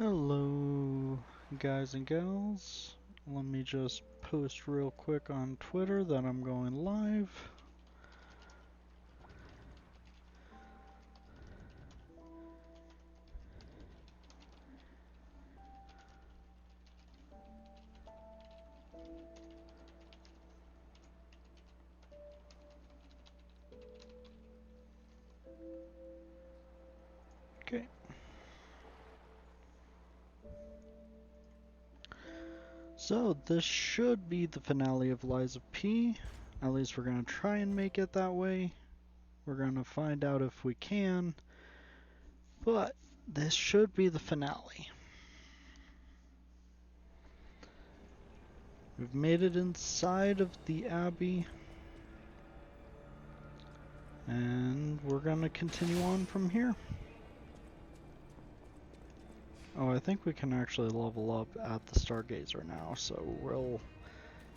Hello, guys and gals. Let me just post real quick on Twitter that I'm going live. Okay. So, this should be the finale of Lies of P. At least we're going to try and make it that way. We're going to find out if we can. But, this should be the finale. We've made it inside of the Abbey. And we're going to continue on from here. Oh, I think we can actually level up at the Stargazer now, so we'll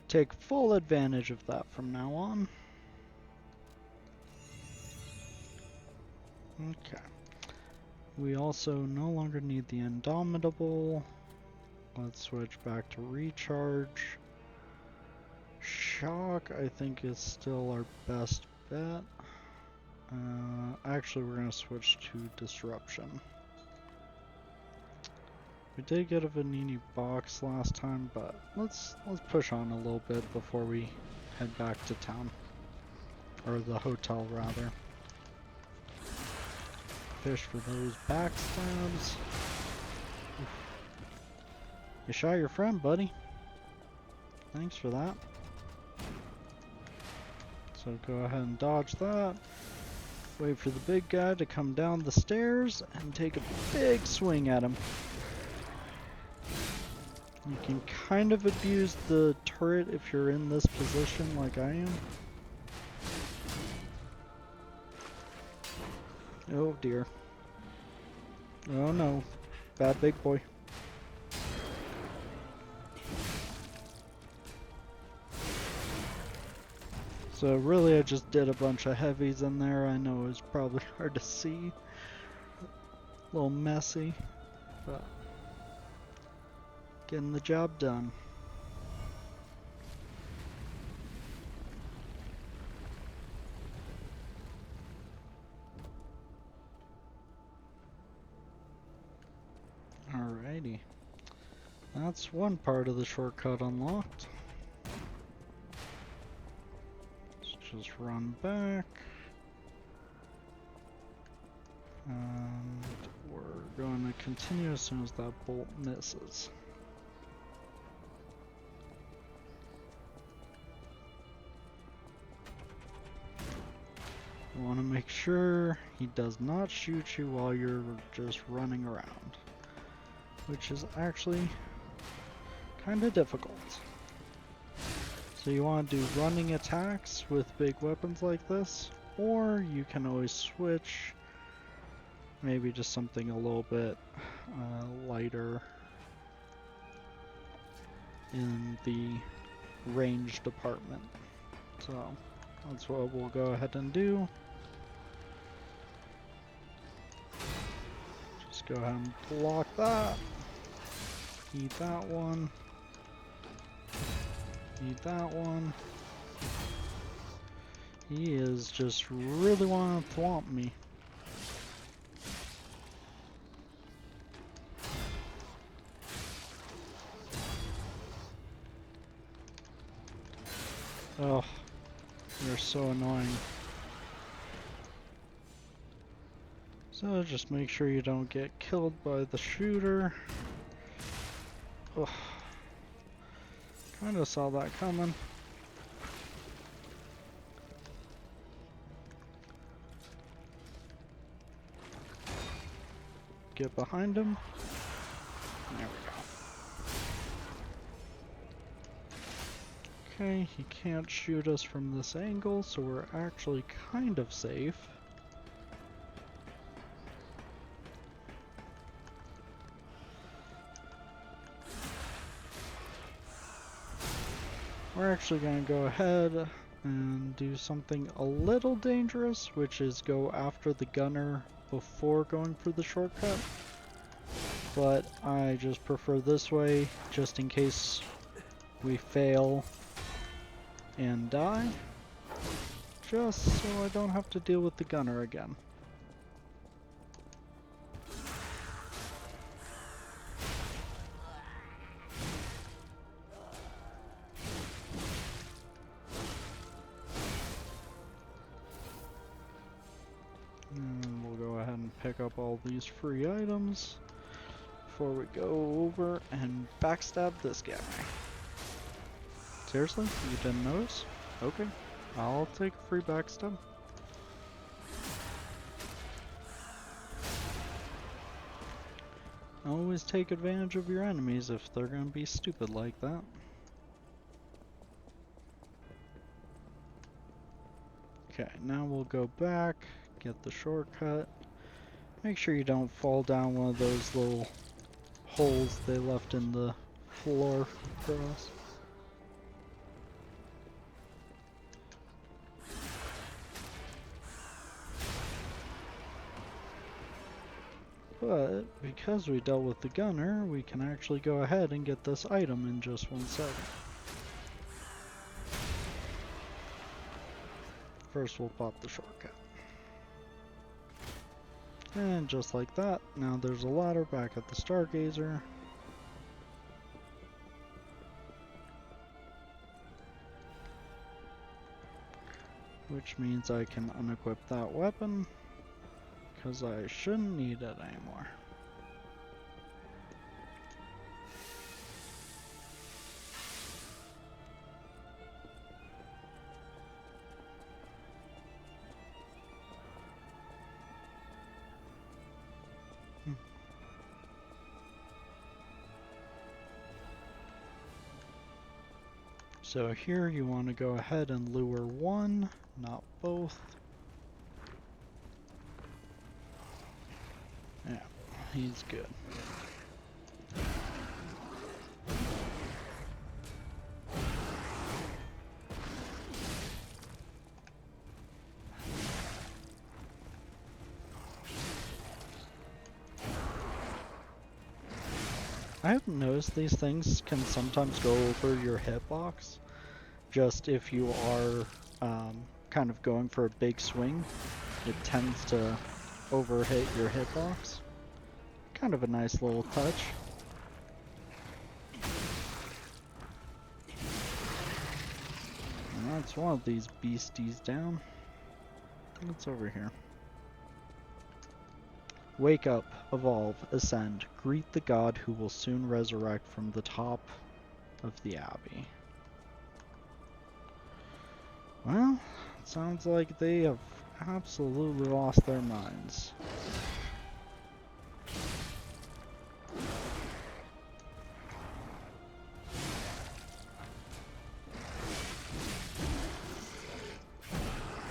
take full advantage of that from now on. Okay. We also no longer need the Indomitable. Let's switch back to Recharge. Shock, I think, is still our best bet. Actually, we're going to switch to Disruption. We did get a Vanini box last time, but let's push on a little bit before we head back to town. Or the hotel, rather. Fish for those backstabs. Oof. You shot your friend, buddy. Thanks for that. So go ahead and dodge that. Wait for the big guy to come down the stairs and take a big swing at him. You can kind of abuse the turret if you're in this position like I am. Oh dear. Oh no. Bad big boy. So really I just did a bunch of heavies in there. I know it was probably hard to see. A little messy, but getting the job done. Alrighty. That's one part of the shortcut unlocked. Let's just run back. And we're going to continue as soon as that bolt misses. You want to make sure he does not shoot you while you're just running around, which is actually kind of difficult. So you want to do running attacks with big weapons like this, or you can always switch, maybe just something a little bit lighter in the range department. So that's what we'll go ahead and do. Just go ahead and block that. Eat that one. Eat that one. He is just really wanting to thwomp me. Oh, they're so annoying. So just make sure you don't get killed by the shooter. Ugh. Kinda saw that coming. Get behind him. There we go. Okay, he can't shoot us from this angle, so we're actually kind of safe. We're actually going to go ahead and do something a little dangerous, which is go after the gunner before going for the shortcut. but I just prefer this way, just in case we fail and die, just so I don't have to deal with the gunner again. And we'll go ahead and pick up all these free items before we go over and backstab this guy. Seriously? You didn't notice? Okay. I'll take a free backstab. Always take advantage of your enemies if they're gonna be stupid like that. Okay, now we'll go back, get the shortcut. Make sure you don't fall down one of those little holes they left in the floor for us. But because we dealt with the gunner, we can actually go ahead and get this item in just 1 second. First we'll pop the shortcut. And just like that, now there's a ladder back at the Stargazer. Which means I can unequip that weapon, because I shouldn't need it anymore. So here you want to go ahead and lure one, not both. Yeah, he's good. I have noticed these things can sometimes go over your hitbox. Just if you are kind of going for a big swing, it tends to overhit your hitbox. Kind of a nice little touch. And that's one of these beasties down. What's over here? Wake up, evolve, ascend, greet the god who will soon resurrect from the top of the abbey. Well, it sounds like they have absolutely lost their minds.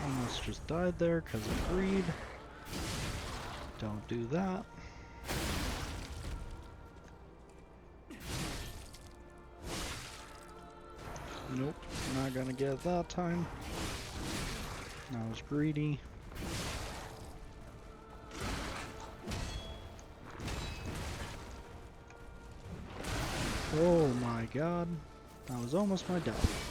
Almost just died there because of greed. Don't do that. Nope, not gonna get it that time. I was greedy. Oh my god. That was almost my death.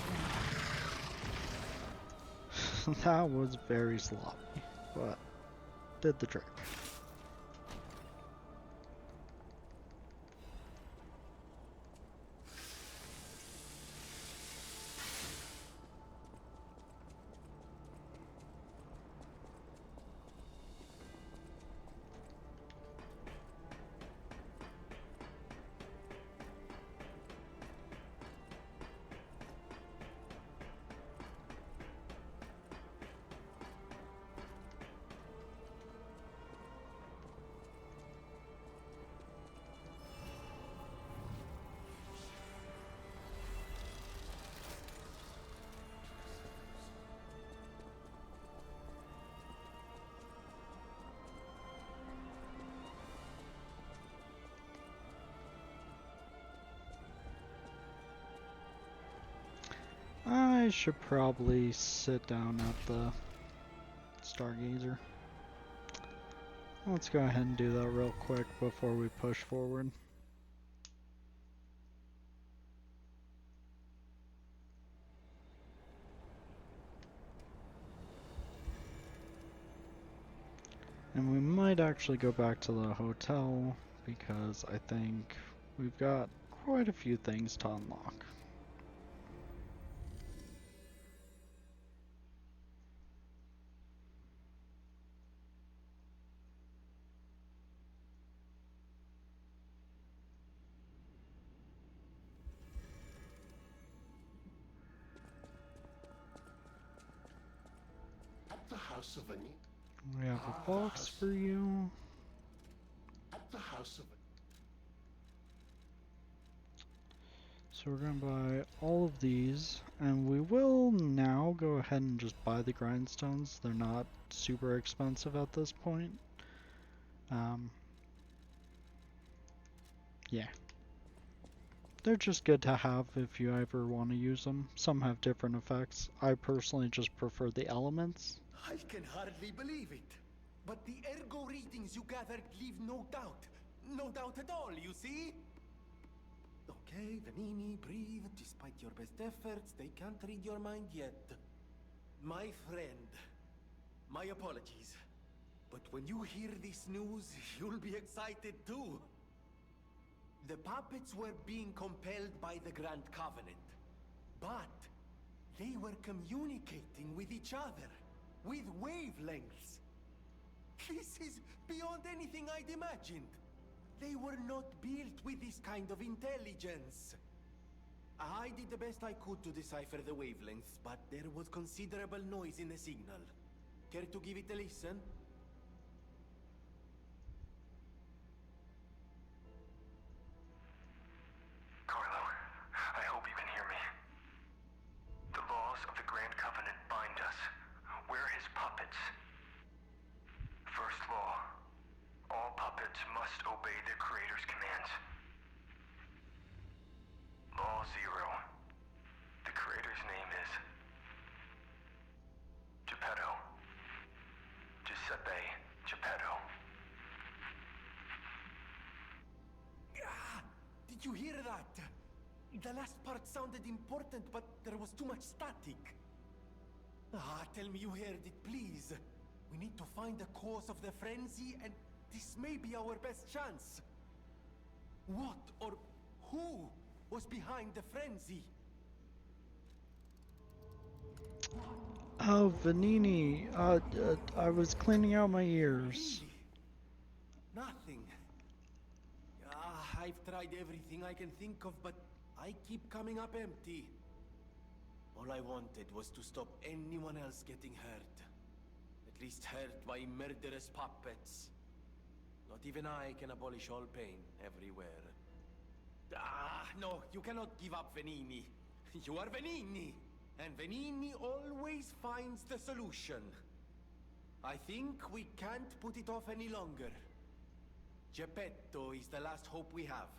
That was very sloppy, but did the trick. I should probably sit down at the Stargazer. Let's go ahead and do that real quick before we push forward. And we might actually go back to the hotel because I think we've got quite a few things to unlock. At the House of Vanille. We have a box for you. At the House of So we're going to buy all of these, and we will now go ahead and just buy the grindstones. They're not super expensive at this point. Yeah. They're just good to have if you ever want to use them. Some have different effects. I personally just prefer the elements. I can hardly believe it. But the ergo readings you gathered leave no doubt. No doubt at all, you see? Okay, Vanini, breathe. Despite your best efforts, they can't read your mind yet. My friend, my apologies. But when you hear this news, you'll be excited too. The puppets were being compelled by the Grand Covenant. But they were communicating with each other. With wavelengths. This is beyond anything I'd imagined. They were not built with this kind of intelligence. I did the best I could to decipher the wavelengths, but there was considerable noise in the signal. Care to give it a listen? Carlo, I hope you can hear me. The laws of the Grand Covenant bind us. We're his puppets. First law, all puppets must obey their creator's commands. Law 0, the creator's name is Geppetto. Giuseppe Geppetto. Ah, did you hear that? The last part sounded important, but there was too much static. Tell me you heard it, please. We need to find the cause of the frenzy, and this may be our best chance. What or who was behind the frenzy? Oh, Vanini, I was cleaning out my ears. Really? Nothing. I've tried everything I can think of, but I keep coming up empty. All I wanted was to stop anyone else getting hurt. At least hurt by murderous puppets. Not even I can abolish all pain everywhere. No, you cannot give up Vanini. You are Vanini, and Vanini always finds the solution. I think we can't put it off any longer. Geppetto is the last hope we have.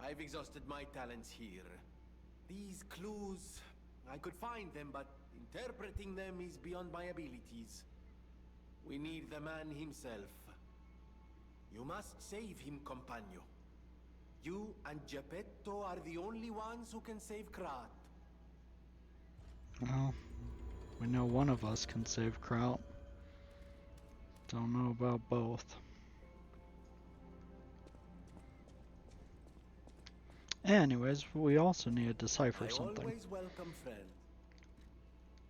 I've exhausted my talents here. These clues, I could find them, but interpreting them is beyond my abilities. We need the man himself. You must save him, Compagno. You and Geppetto are the only ones who can save Krat. Well, we know one of us can save Kraut. Don't know about both. Anyways, we also need to decipher something. Always welcome, friend.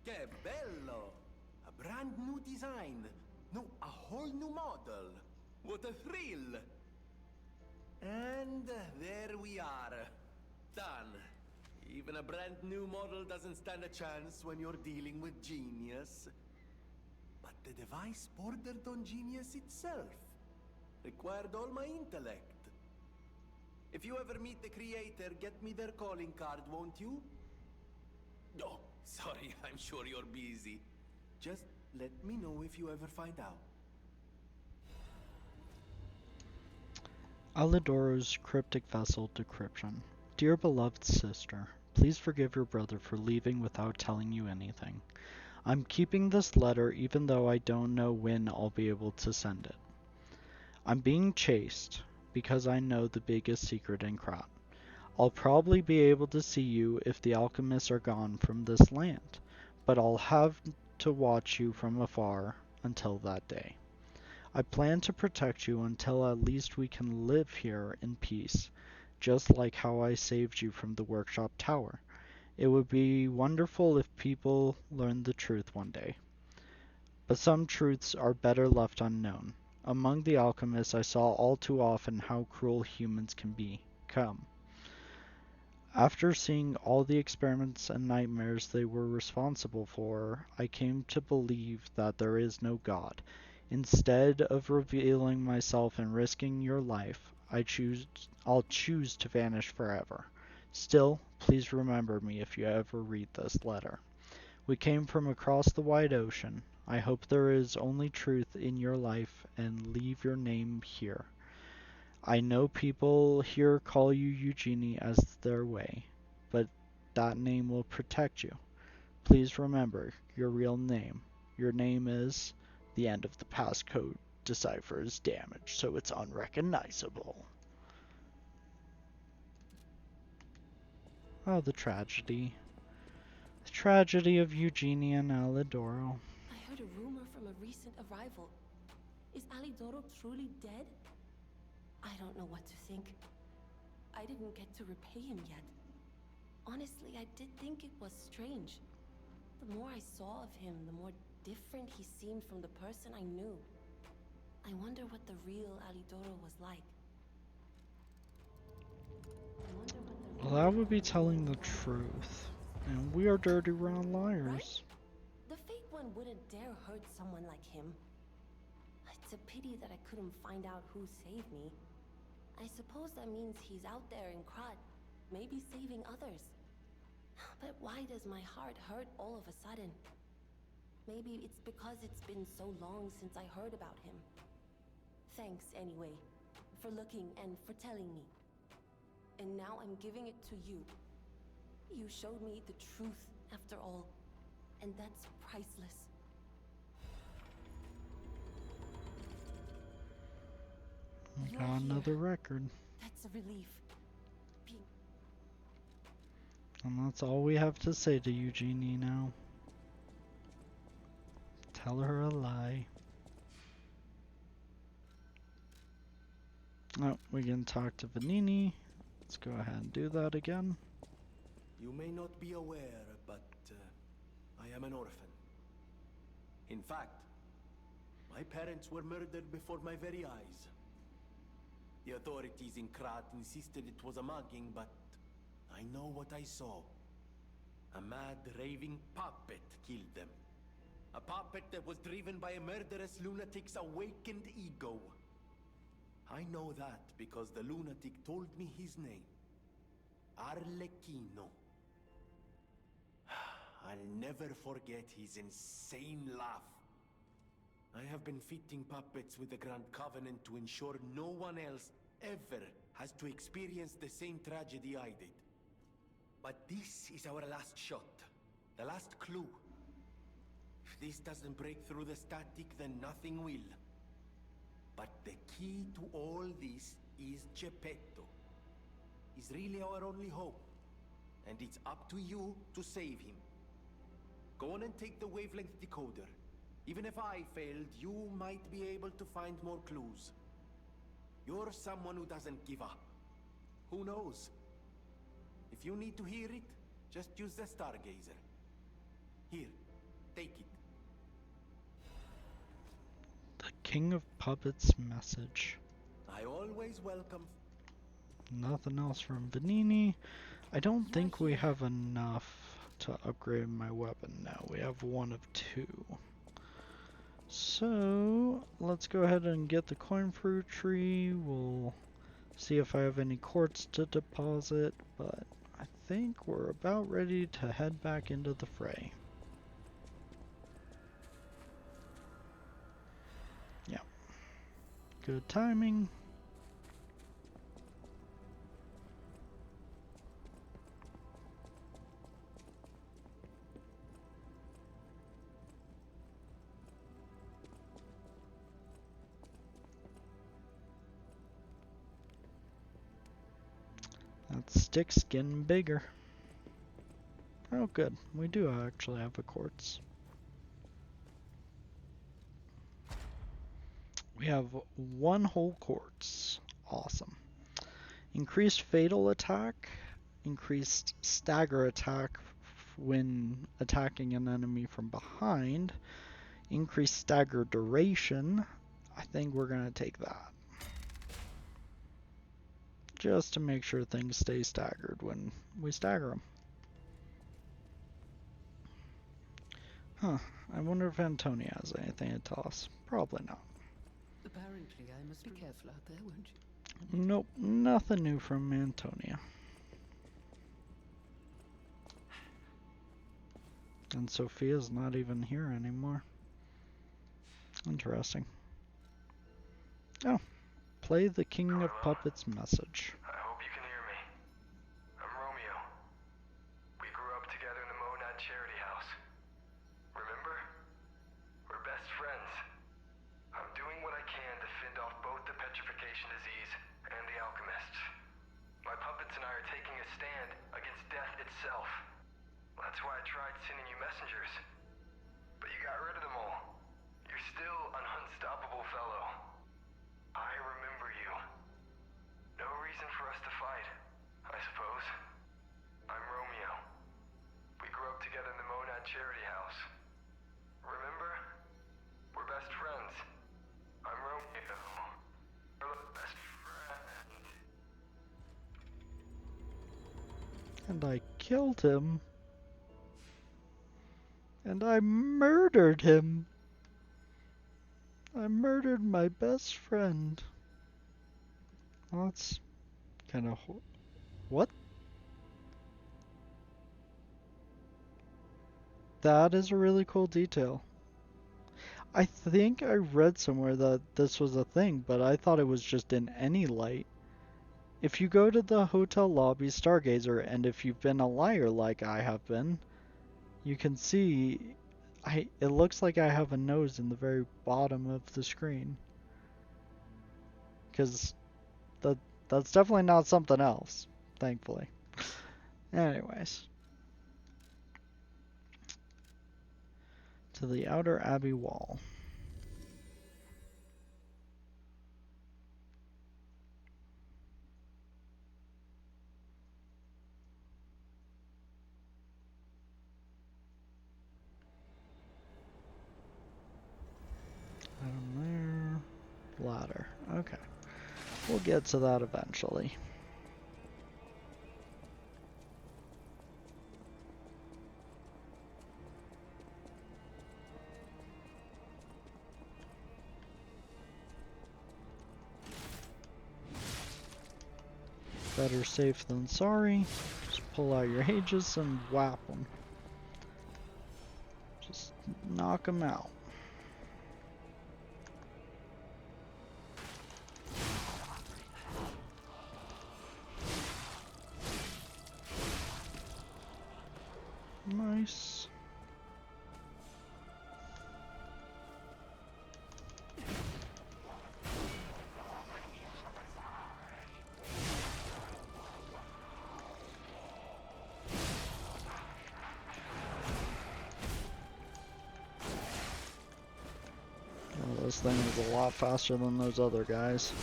Que bello! A brand new design. No, a whole new model. What a thrill! And there we are. Done. Even a brand new model doesn't stand a chance when you're dealing with genius. But the device bordered on genius itself. Required all my intellect. If you ever meet the creator, get me their calling card, won't you? Oh, sorry, I'm sure you're busy. Just let me know if you ever find out. Alidoro's cryptic vessel decryption. Dear beloved sister, please forgive your brother for leaving without telling you anything. I'm keeping this letter even though I don't know when I'll be able to send it. I'm being chased because I know the biggest secret in Krat. I'll probably be able to see you if the alchemists are gone from this land, but I'll have to watch you from afar until that day. I plan to protect you until at least we can live here in peace, just like how I saved you from the workshop tower. It would be wonderful if people learned the truth one day. But some truths are better left unknown. Among the alchemists, I saw all too often how cruel humans can become. After seeing all the experiments and nightmares they were responsible for, I came to believe that there is no God. Instead of revealing myself and risking your life, I'll choose to vanish forever. Still, please remember me if you ever read this letter. We came from across the wide ocean. I hope there is only truth in your life and leave your name here. I know people here call you Eugenie as their way, but that name will protect you. Please remember your real name. Your name is the end of the passcode decipher is damaged, so it's unrecognizable. Oh, the tragedy. The tragedy of Eugenie and Alidoro. I heard a rumor from a recent arrival. Is Alidoro truly dead? I don't know what to think. I didn't get to repay him yet. Honestly, I did think it was strange. The more I saw of him, the more different he seemed from the person I knew. I wonder what the real Alidoro was like. Well, that would be telling the truth. And we are dirty round liars. The fake one wouldn't dare hurt someone like him. It's a pity that I couldn't find out who saved me. I suppose that means he's out there in Krat, maybe saving others. But why does my heart hurt all of a sudden? Maybe it's because it's been so long since I heard about him. Thanks anyway, for looking and for telling me. And now I'm giving it to you. You showed me the truth after all, and that's priceless. We got another record. That's a relief. And that's all we have to say to Eugenie now. Tell her a lie. Oh, we can talk to Vanini. Let's go ahead and do that again. You may not be aware, but I am an orphan. In fact, my parents were murdered before my very eyes. The authorities in Krat insisted it was a mugging, but I know what I saw. A mad, raving puppet killed them. A puppet that was driven by a murderous lunatic's awakened ego. I know that because the lunatic told me his name. Arlecchino. I'll never forget his insane laugh. I have been fitting puppets with the Grand Covenant to ensure no one else ever has to experience the same tragedy I did. But this is our last shot. The last clue. If this doesn't break through the static, then nothing will. But the key to all this is Geppetto. He's really our only hope. And it's up to you to save him. Go on and take the wavelength decoder. Even if I failed, you might be able to find more clues. You're someone who doesn't give up. Who knows? If you need to hear it, just use the Stargazer. Here, take it. The King of Puppets message. I always welcome... Nothing else from Vanini. I don't think we have enough to upgrade my weapon now. We have one of two. So, let's go ahead and get the coin fruit tree. We'll see if I have any quartz to deposit, but I think we're about ready to head back into the fray. Yeah. Good timing. Stick's getting bigger. Oh good, we do actually have a quartz. We have 1 whole quartz. Awesome. Increased fatal attack, increased stagger attack when attacking an enemy from behind, increased stagger duration. I think we're going to take that. Just to make sure things stay staggered when we stagger them. Huh, I wonder if Antonia has anything to tell us. Probably not. Apparently, I must be careful out there, won't you? Nope, nothing new from Antonia. And Sophia's not even here anymore. Interesting. Oh, play the King of Puppets message. I hope you can hear me. I'm Romeo. We grew up together in the Monad Charity House. Remember? We're best friends. I'm doing what I can to fend off both the petrification disease and the alchemists. My puppets and I are taking a stand against death itself. That's why I tried sending you messengers. But you got rid of them all. You're still an unstoppable fellow. I remember you. No reason for us to fight, I suppose. I'm Romeo. We grew up together in the Monad Charity House. Remember? We're best friends. I'm Romeo. You're the best friend. And I killed him. And I murdered him. I murdered my best friend. Well, that's kind of... What? That is a really cool detail. I think I read somewhere that this was a thing, but I thought it was just in any light. If you go to the hotel lobby Stargazer, and if you've been a liar like I have been, you can see it looks like I have a nose in the very bottom of the screen. Because that's definitely not something else, thankfully. Anyways. To the outer abbey wall. Down there. Ladder. Okay. We'll get to that eventually. Better safe than sorry. Just pull out your Aegis and whap them. Just knock them out. Nice. Oh, this thing is a lot faster than those other guys.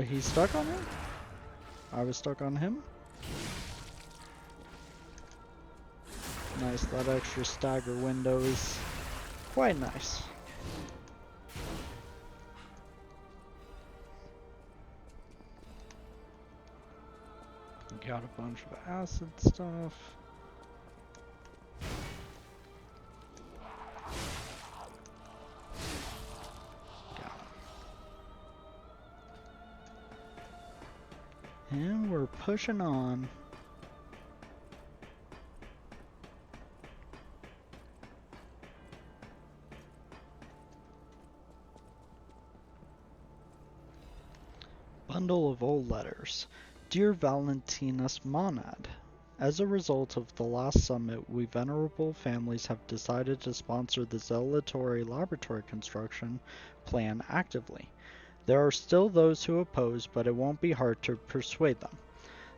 He's stuck on him? I was stuck on him? Nice, that extra stagger window is quite nice. Got a bunch of acid stuff. And we're pushing on. Bundle of old letters. Dear Valentinus Monad, As a result of the last summit, we venerable families have decided to sponsor the Zelatory laboratory construction plan actively. There are still those who oppose, but it won't be hard to persuade them.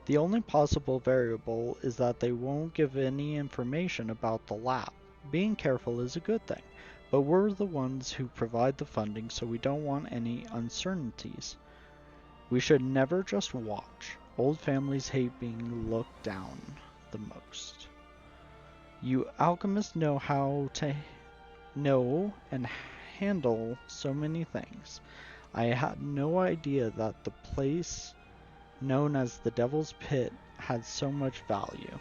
The only possible variable is that they won't give any information about the lab. Being careful is a good thing, but we're the ones who provide the funding, so we don't want any uncertainties. We should never just watch. Old families hate being looked down the most. You alchemists know how to know and handle so many things. I had no idea that the place known as the Devil's Pit had so much value.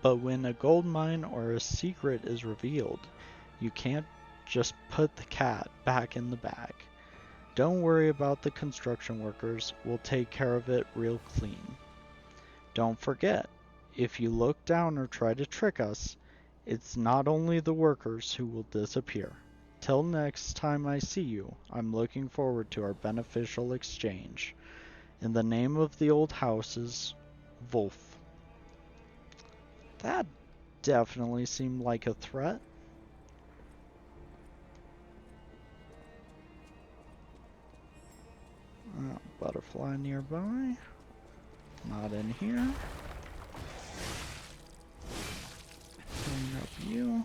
But when a gold mine or a secret is revealed, you can't just put the cat back in the bag. Don't worry about the construction workers, we'll take care of it real clean. Don't forget, if you look down or try to trick us, it's not only the workers who will disappear. Till next time I see you, I'm looking forward to our beneficial exchange. In the name of the old houses, Wolf. That definitely seemed like a threat. Butterfly nearby. Not in here. Clean up you.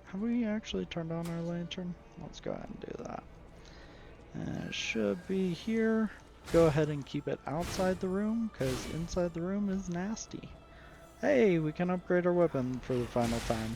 Have we actually turned on our lantern? Let's go ahead and do that. And it should be here. Go ahead and keep it outside the room, because inside the room is nasty. Hey, we can upgrade our weapon for the final time.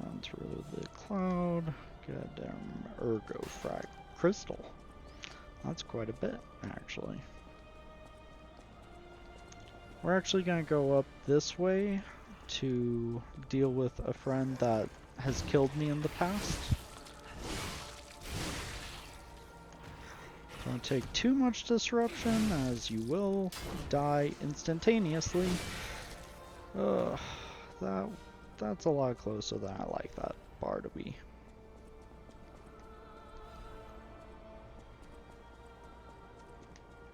Run through the cloud. Goddamn Ergo Frag Crystal. That's quite a bit, actually. We're actually going to go up this way to deal with a friend that has killed me in the past. Don't take too much disruption, as you will die instantaneously. Ugh, that's a lot closer than I like that bar to be.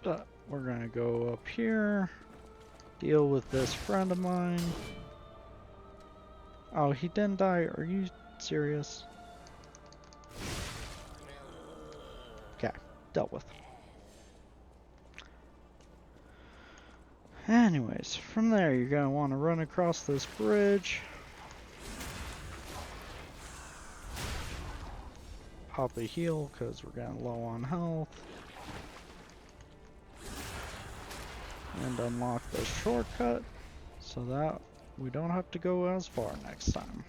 But we're gonna go up here, deal with this friend of mine. Oh, he didn't die. Are you serious? Okay, dealt with. Anyways, from there you're gonna want to run across this bridge. Pop a heal because we're getting low on health. And unlock the shortcut so that we don't have to go as far next time.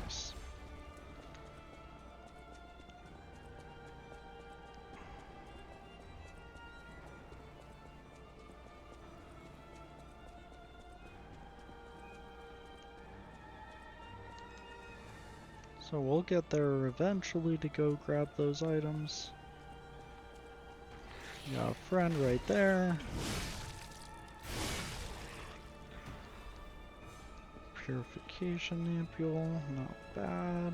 Nice. So we'll get there eventually to go grab those items. Got a friend right there. Purification ampule, not bad.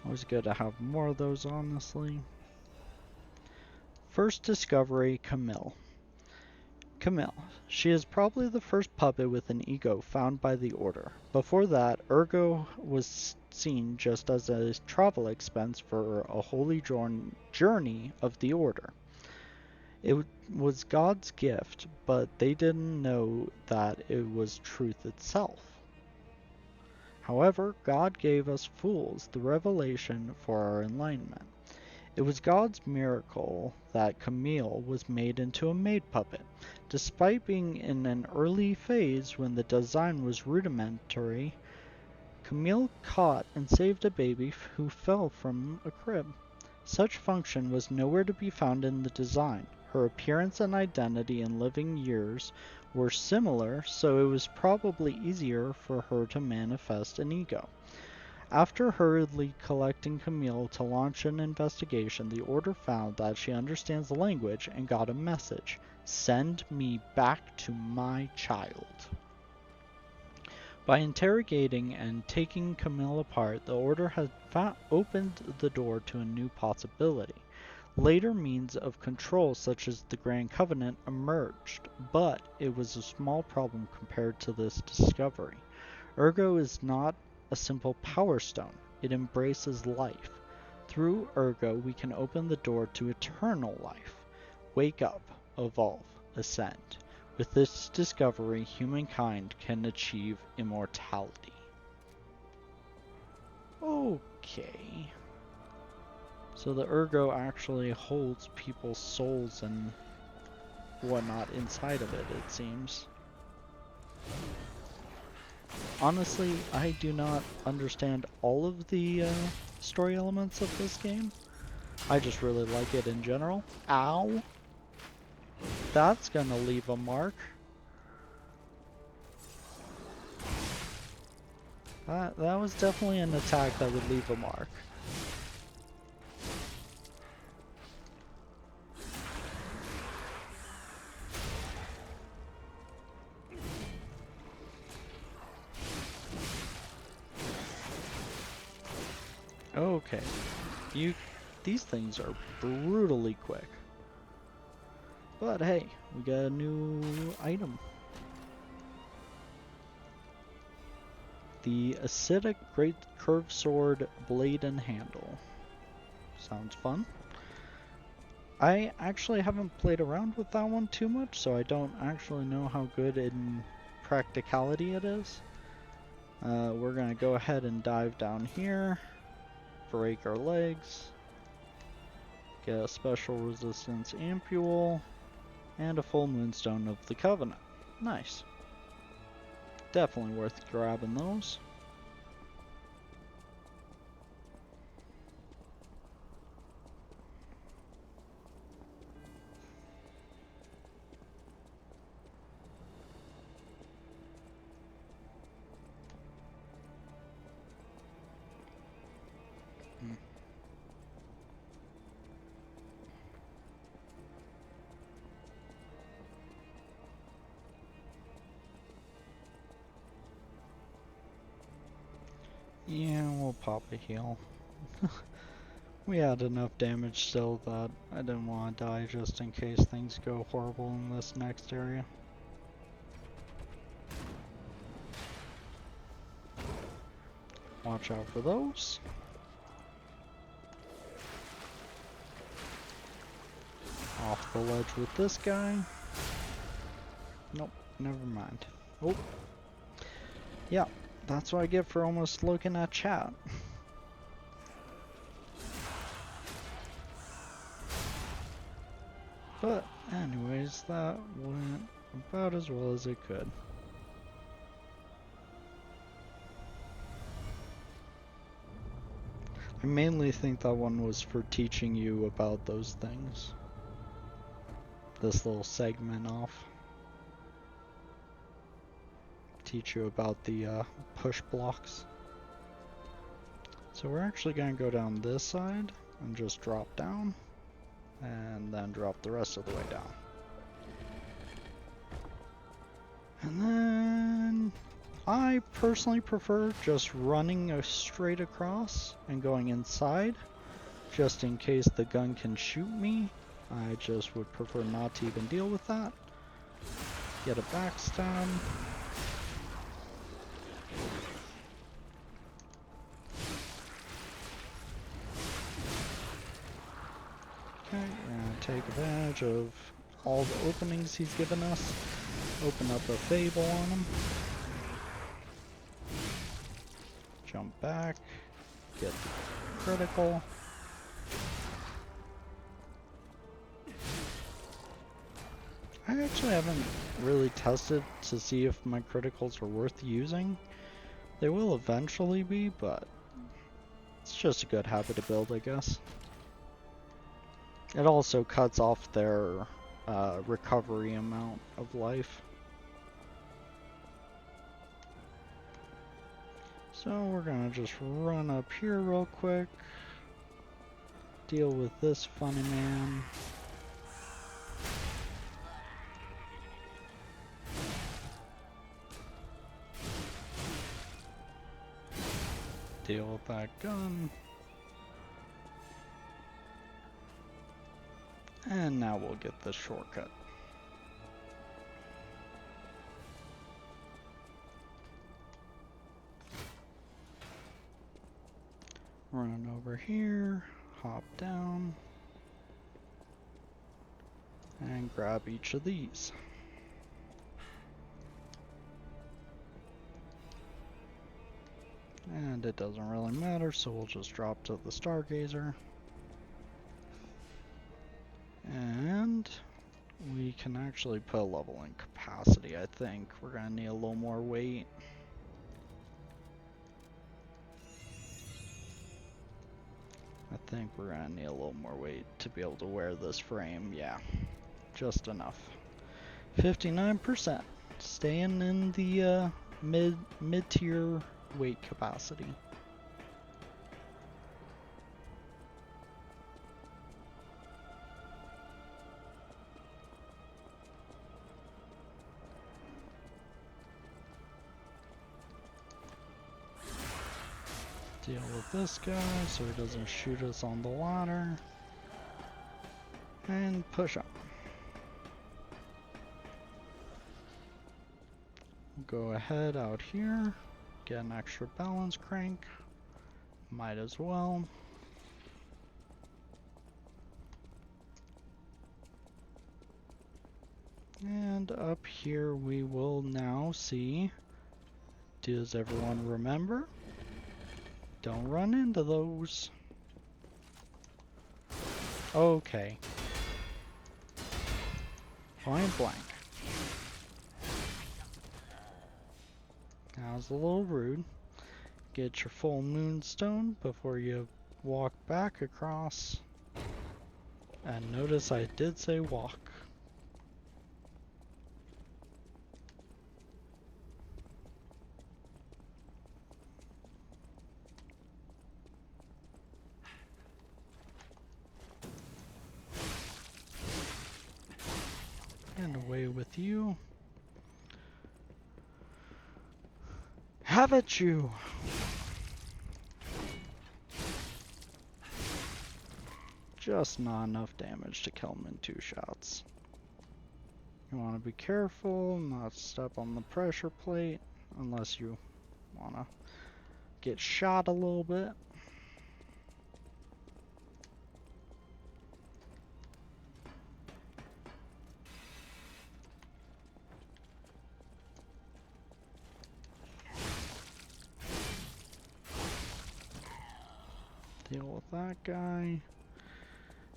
Always good to have more of those, honestly. First discovery, Camille. Camille. She is probably the first puppet with an ego found by the Order. Before that, Ergo was seen just as a travel expense for a holy journey of the Order. It was God's gift, but they didn't know that it was truth itself. However, God gave us fools the revelation for our enlightenment. It was God's miracle that Camille was made into a maid puppet. Despite being in an early phase when the design was rudimentary, Camille caught and saved a baby who fell from a crib. Such function was nowhere to be found in the design. Her appearance and identity in living years were similar, so it was probably easier for her to manifest an ego. After hurriedly collecting Camille to launch an investigation, the Order found that she understands the language and got a message: "Send me back to my child." By interrogating and taking Camille apart, the Order had opened the door to a new possibility. Later means of control, such as the Grand Covenant, emerged, but it was a small problem compared to this discovery. Ergo is not a simple power stone, it embraces life. Through Ergo, we can open the door to eternal life. Wake up, evolve, ascend. With this discovery, humankind can achieve immortality. Okay. So the Ergo actually holds people's souls and whatnot inside of it, it seems. Honestly, I do not understand all of the story elements of this game. I just really like it in general. Ow! That's gonna leave a mark. That was definitely an attack that would leave a mark. Okay, these things are brutally quick. But hey, we got a new item. The Acidic Great Curved Sword Blade and Handle. Sounds fun. I actually haven't played around with that one too much, so I don't actually know how good in practicality it is. We're gonna go ahead and dive down here. Break our legs, get a special resistance ampule, and a full moonstone of the Covenant. Nice. Definitely worth grabbing those. Yeah, we'll pop a heal. We had enough damage still that I didn't want to die just in case things go horrible in this next area. Watch out for those. Off the ledge with this guy. Nope, never mind. Oh. Yeah, that's what I get for almost looking at chat. But anyways, that went about as well as it could. I mainly think that one was for teaching you about those things. This little segment off. Teach you about the push blocks. So we're actually going to go down this side and just drop down. And then drop the rest of the way down. And then I personally prefer just running straight across and going inside, just in case the gun can shoot me. I just would prefer not to even deal with that. Get a backstab. Okay, we're gonna take advantage of all the openings he's given us. Open up a Fable on him. Jump back. Get the critical. I actually haven't really tested to see if my criticals are worth using, They will eventually be, but it's just a good habit to build, I guess. It also cuts off their recovery amount of life. So we're gonna just run up here real quick. Deal with this funny man. Deal with that gun. And now we'll get the shortcut. Run over here, hop down, and grab each of these. And it doesn't really matter, so we'll just drop to the Stargazer. And we can actually put a level in capacity, I think. We're gonna need a little more weight. I think we're gonna need a little more weight to be able to wear this frame. Yeah, just enough. 59%, staying in the mid-tier weight capacity. Deal with this guy so he doesn't shoot us on the ladder. And push up. Go ahead out here, get an extra balance crank. Might as well. And up here we will now see, does everyone remember? Don't run into those. Okay. Point blank. That was a little rude. Get your full moonstone before you walk back across. And notice I did say walk. And away with you. Have at you! Just not enough damage to kill him in 2 shots. You want to be careful, not step on the pressure plate, unless you want to get shot a little bit. Deal with that guy.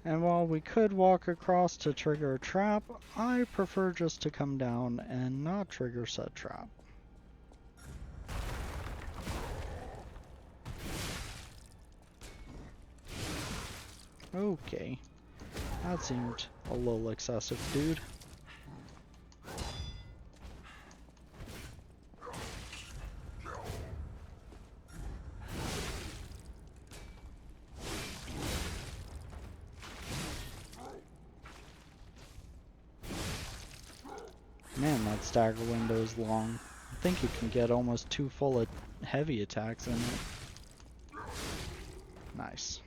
And while we could walk across to trigger a trap, I prefer just to come down and not trigger said trap. Okay. That seemed a little excessive, dude. Man, that stagger window is long. I think you can get almost 2 full heavy attacks in it. Nice.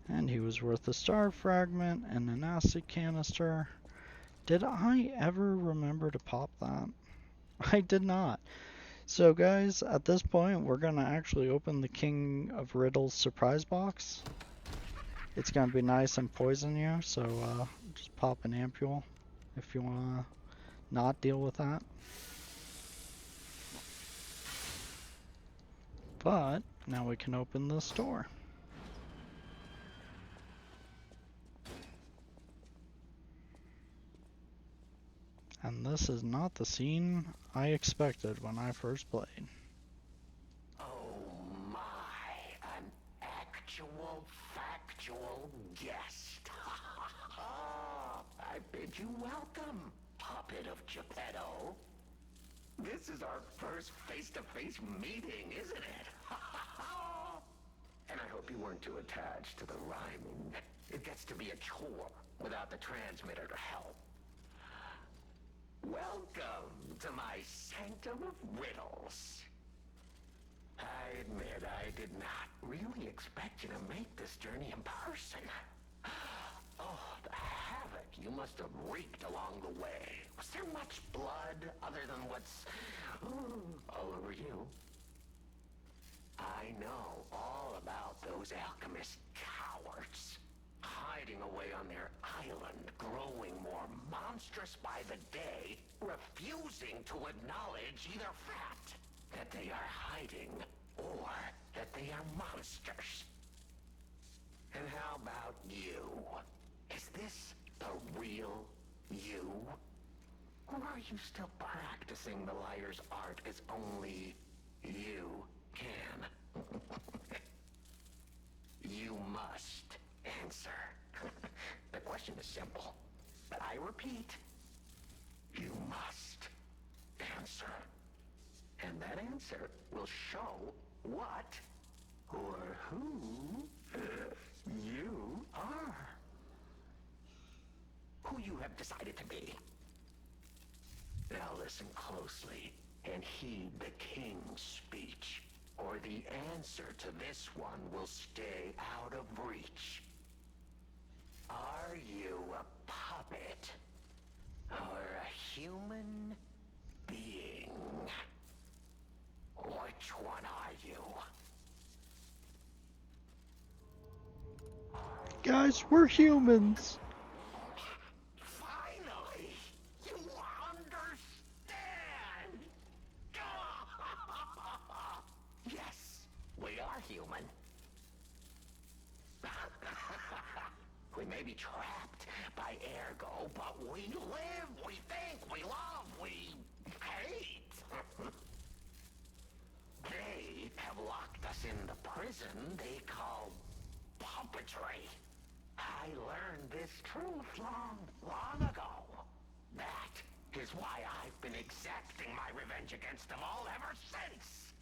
And he was worth a star fragment and an acid canister. Did I ever remember to pop that? I did not. So guys, at this point, we're gonna actually open the King of Riddles surprise box. It's gonna be nice and poison you, so just pop an ampule if you wanna not deal with that. But now we can open the store. And this is not the scene I expected when I first played. factual guest. I bid you welcome, puppet of Geppetto. This is our first face-to-face meeting, isn't it? And I hope you weren't too attached to the rhyming. It gets to be a chore without the transmitter to help. Welcome to my sanctum of riddles. I admit I did not really expect you to make this journey in person. Oh, the havoc you must have wreaked along the way. Was there much blood other than what's all over you? I know all about those alchemist cowards. Hiding away on their island, growing more monstrous by the day, refusing to acknowledge either fact that they are hiding or that they are monsters. And how about you? Is this the real you? Or are you still practicing the liar's art as only you can? You must answer. The question is simple, but I repeat, you must answer. And that answer will show what or who you are. Who you have decided to be. Now listen closely and heed the king's speech, or the answer to this one will stay out of reach. Are you a puppet or a human being? Which one are you? Guys, we're humans. Finally, you understand. Yes, we are human. We may be trapped by ergo, but we live, we think, we love, we hate. They have locked us in the prison they call puppetry. I learned this truth long ago. That is why I've been exacting my revenge against them all ever since.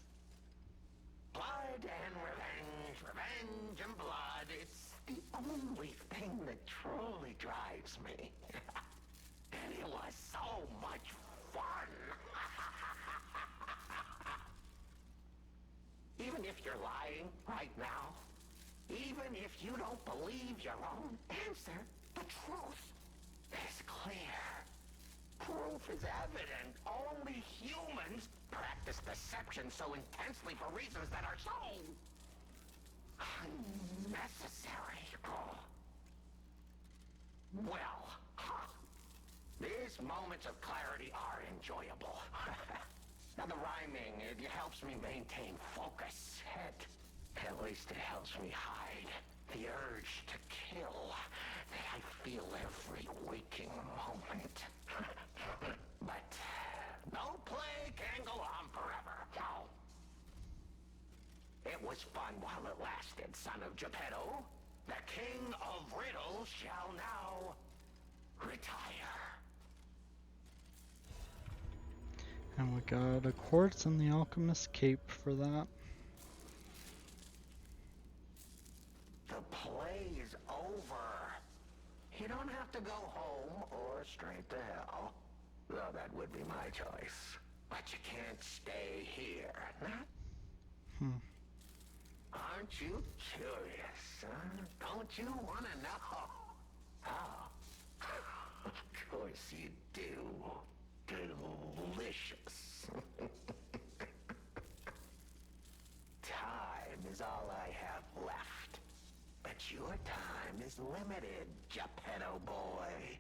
Blood and revenge, revenge and blood. It's the only thing that truly drives me. And it was so much fun. Even if you're lying right now, even if you don't believe your own answer, the truth is clear. Proof is evident. Only humans practice deception so intensely for reasons that are so unnecessary. Well, these moments of clarity are enjoyable. Now the rhyming, it helps me maintain focus. At least it helps me hide the urge to kill that I feel every waking moment. But no play can go on forever. No. It was fun while it lasted, son of Geppetto. The king of riddles shall now retire. And we got a quartz and the alchemist cape for that. The play is over. You don't have to go home or straight to hell. Though that would be my choice. But you can't stay here, huh? Aren't you curious, huh? Don't you want to know? Oh, of course you do. Delicious. Time is all I have left. But your time is limited, Geppetto boy.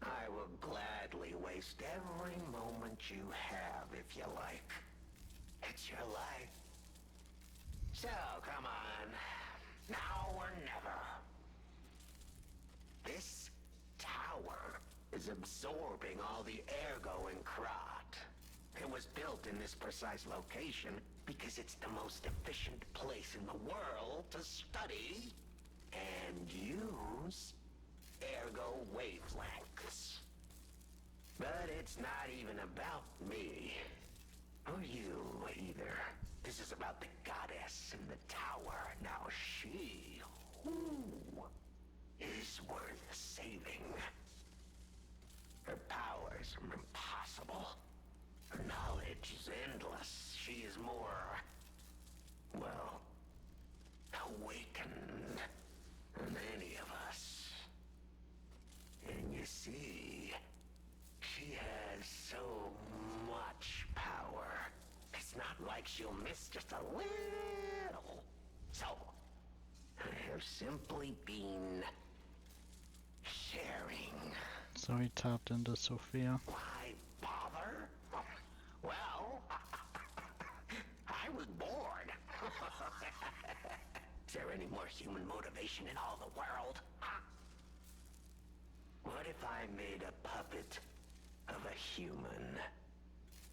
I will gladly waste every moment you have if you like. It's your life. So, come on. Now or never. This tower is absorbing all the ergo in Krat. It was built in this precise location because it's the most efficient place in the world to study frequencies, ergo wavelengths. But it's not even about me. Or you, either. This is about the goddess in the tower. Now she, ooh, is worth saving. Her powers are impossible. Her knowledge is endless. She is more, well, awakened than any of us. And you see, she has so much power. It's not like she'll miss just a little. So, I have simply been sharing. So he tapped into Sophia. Why bother? Well, I was bored. Is there any more human motivation in all the world? What if I made a puppet of a human?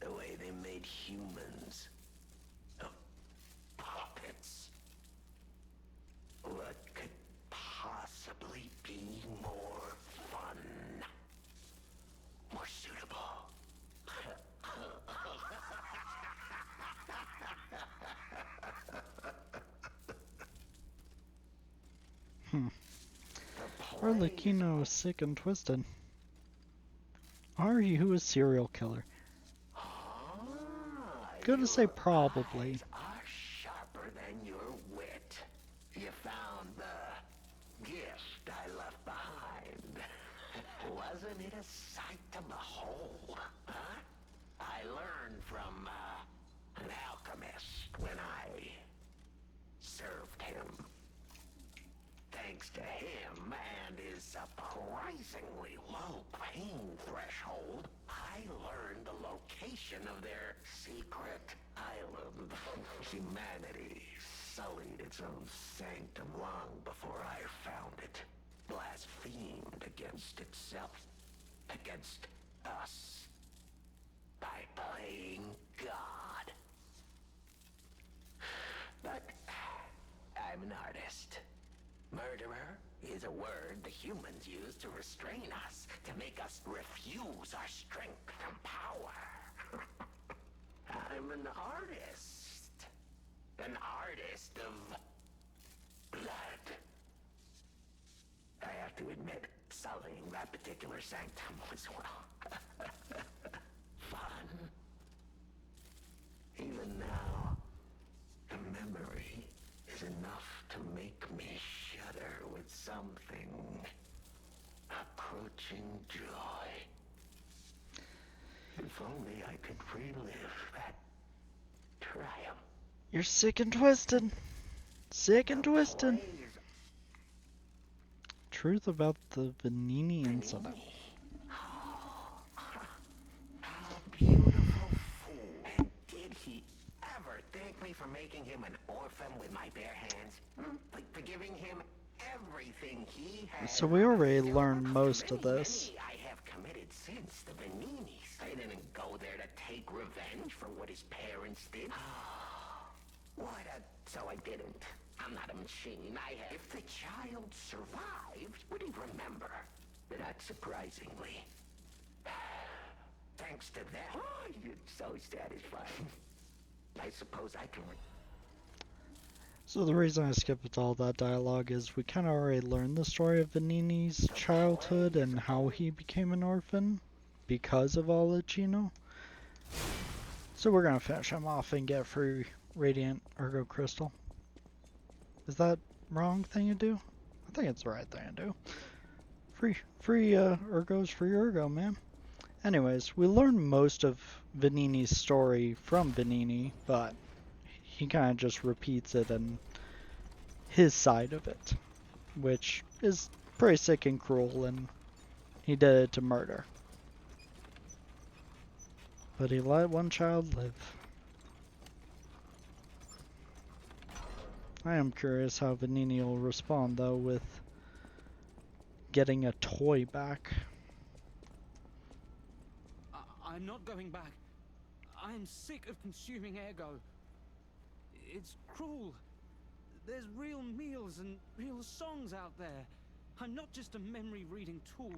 The way they made humans of puppets. What could possibly be more fun? More suitable? Arlecchino is sick and twisted. Are you a serial killer? Gonna say probably. Eyes are sharper than your wit. You found the gift I left behind. Wasn't it a sight to behold? Huh? I learned from an alchemist when I served him. Thanks to him and his surprisingly low pain threshold, I learned the location of their secret island. Humanity sullied its own sanctum long before I found it. Blasphemed against itself, against us, by playing God. But I'm an artist. Murderer is a word the humans use to restrain us, to make us refuse our strength and power. I'm an artist. An artist of blood. I have to admit, sullying that particular sanctum was, well, fun. Even now, the memory is enough to make me shudder with something approaching joy. If only I could relive that triumph. You're sick and twisted. Sick and twisted. Plays Truth about the Venini incident. How beautiful fool. And did he ever thank me for making him an orphan with my bare hands? Like for giving him everything he had. So we already There learned were most of many, this. many I have committed since the Veninis. I didn't go there to take revenge for what his parents did. So I didn't. I'm not a machine. If the child survived, would he remember? Not surprisingly. Thanks to that, it's so satisfying. I suppose I can... So the reason I skipped all that dialogue is we kind of already learned the story of Venini's childhood and how he became an orphan because of Arlecchino. So we're gonna finish him off and get free Radiant Ergo Crystal. Is that wrong thing to do? I think it's the right thing to do. Free Ergo's free Ergo, man. Anyways, we learned most of Venini's story from Venini, but he kind of just repeats it in his side of it, which is pretty sick and cruel, and he did it to murder. But he let one child live. I am curious how Venini will respond, though, with getting a toy back. I'm not going back. I am sick of consuming Ergo. It's cruel. There's real meals and real songs out there. I'm not just a memory-reading tool.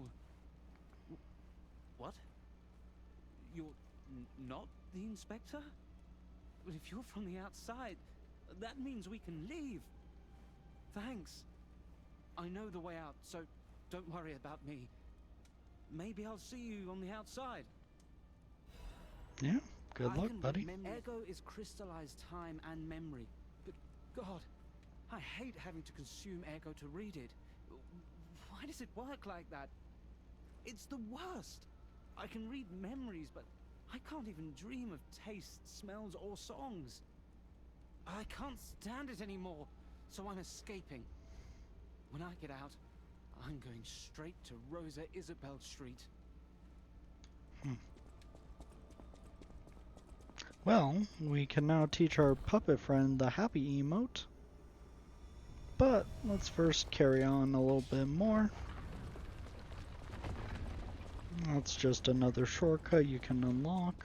What? You're not the inspector? Well, if you're from the outside, that means we can leave. Thanks. I know the way out, so don't worry about me. Maybe I'll see you on the outside. Yeah, good luck, buddy. Ego is crystallized time and memory. But God, I hate having to consume Ego to read it. Why does it work like that? It's the worst. I can read memories, but I can't even dream of tastes, smells, or songs. I can't stand it anymore, so I'm escaping. When I get out, I'm going straight to Rosa Isabel Street. Well, we can now teach our puppet friend the happy emote. But let's first carry on a little bit more. That's just another shortcut you can unlock.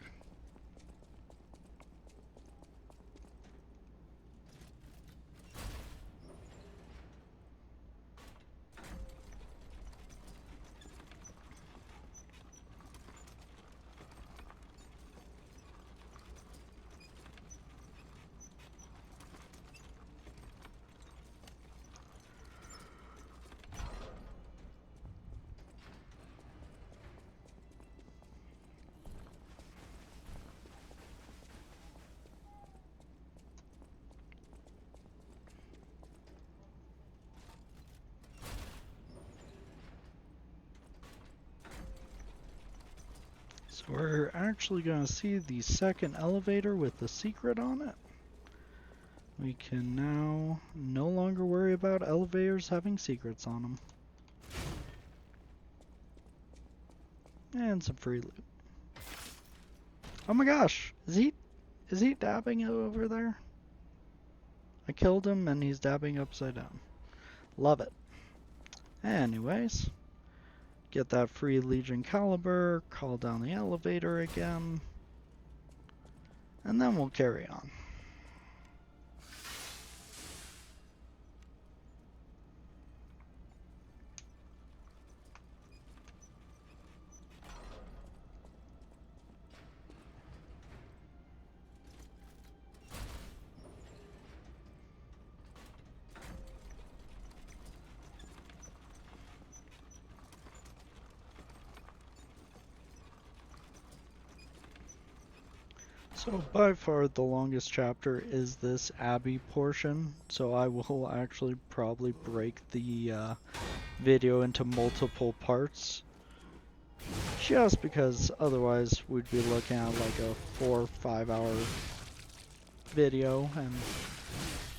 So we're actually going to see the second elevator with the secret on it. We can now no longer worry about elevators having secrets on them. And some free loot. Oh my gosh, is he dabbing over there? I killed him and he's dabbing upside down. Love it. Anyways, get that free Legion caliber, call down the elevator again, and then we'll carry on. So by far the longest chapter is this Abbey portion, so I will actually probably break the video into multiple parts, just because otherwise we'd be looking at like a 4 or 5 hour video, and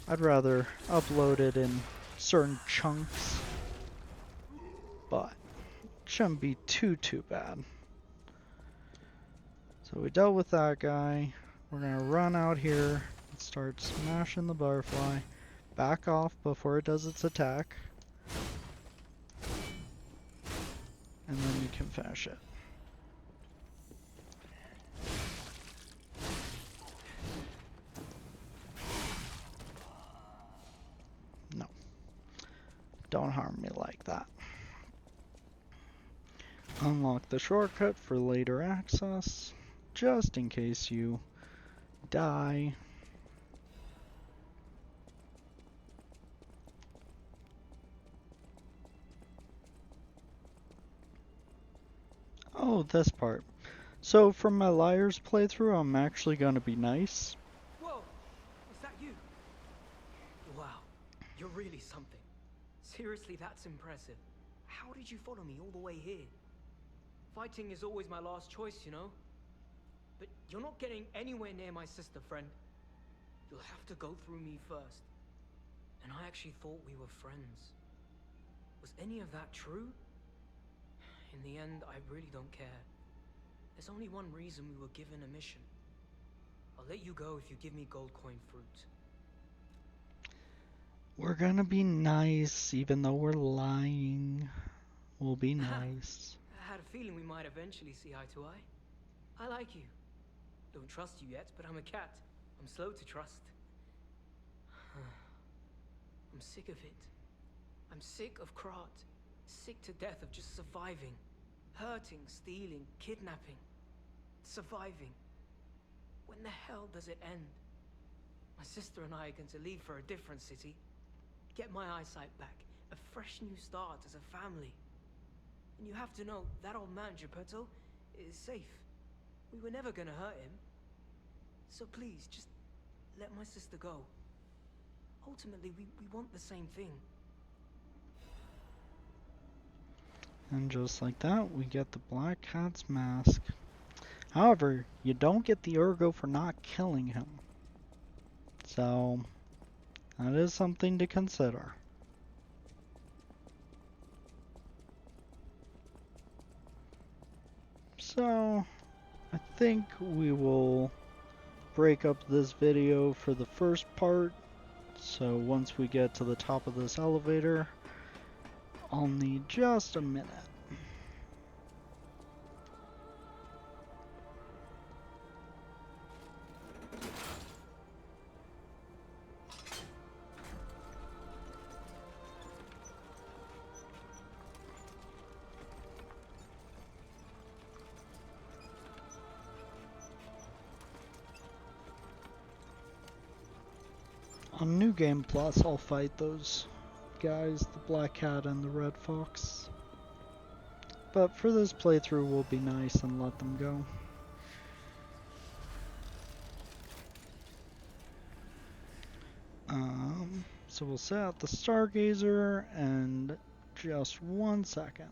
I'd rather upload it in certain chunks, but it shouldn't be too bad. So we dealt with that guy. We're gonna run out here and start smashing the butterfly. Back off before it does its attack. And then you can finish it. No. Don't harm me like that. Unlock the shortcut for later access, just in case you die. Oh, this part. So from my Liars playthrough, I'm actually gonna be nice. Whoa! Is that you? Wow, you're really something. Seriously, that's impressive. How did you follow me all the way here? Fighting is always my last choice, you know? But you're not getting anywhere near my sister, friend. You'll have to go through me first. And I actually thought we were friends. Was any of that true? In the end, I really don't care. There's only one reason we were given a mission. I'll let you go if you give me gold coin fruit. We're gonna be nice, even though we're lying. We'll be nice. I had a feeling we might eventually see eye to eye. I like you. Don't trust you yet, but I'm a cat. I'm slow to trust. I'm sick of it. I'm sick of Krat. Sick to death of just surviving. Hurting, stealing, kidnapping. Surviving. When the hell does it end? My sister and I are going to leave for a different city. Get my eyesight back. A fresh new start as a family. And you have to know, that old man, Geppetto, is safe. We were never gonna hurt him. So please, just let my sister go. Ultimately, we want the same thing. And just like that, we get the Black Cat's mask. However, you don't get the Ergo for not killing him. So, that is something to consider. So, I think we will break up this video for the first part. So once we get to the top of this elevator, I'll need just a minute. On New Game Plus, I'll fight those guys, the Black Cat and the Red Fox. But for this playthrough, we'll be nice and let them go. So we'll set out the Stargazer and just 1 second.